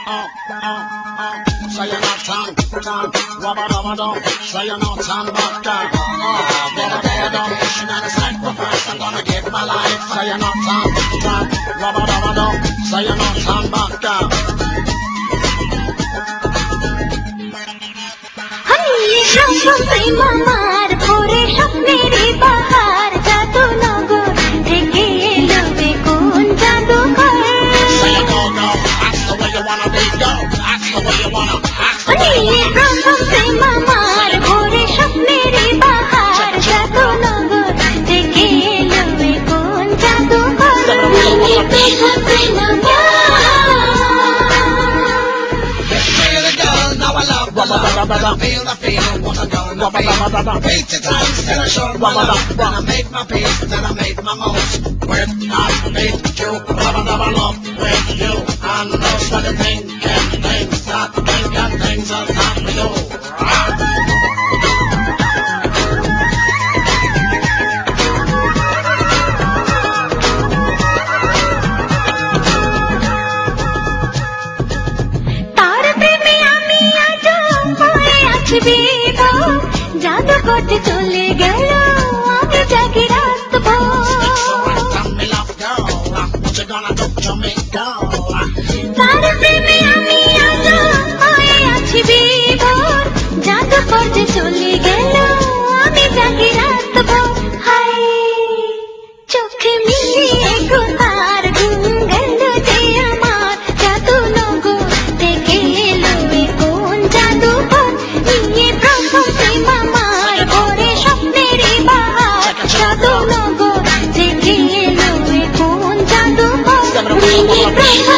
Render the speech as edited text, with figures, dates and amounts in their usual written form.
Say you're not time, rubber, say you're not time, back down. Rubber, mission and a sacrifice, I'm gonna give my life. Say you're not time, rubber, say you're not time, back down. Honey, say mamar, pore shapnere bahar, jadu nago, theke lobe kon jadu kar. Say you go, that's the way you wanna be, go, that's the way you wanna, that's the way you wanna. Say mamar, pore shapnere bahar, jadu nago, theke lobe kon jadu kar. Say mamar. Feel the feeling, wanna go in the field. Beat the time, still I show my love. Then I make my peace, then I make my moves. With I beat you, love with you. I know what you think and things that think and things are not for you. জাদু করতে চলে গেল আমি জাগি রাত তার প্রেমে আমি আজ হয়ে আছি বিভোর জাদু করতে চলে গেল আমি জাগি রাত হাই চোখে মিলিয়ে কোথার ঘুম গেল যে আমার জাদু নগো থেকে এলো কোন জাদু নিয়ে প্রথম সেই মামার ভোরে স্বপ্নের বাহার জাদু নগো থেকে এলো কোন জাদু নিয়ে প্রথম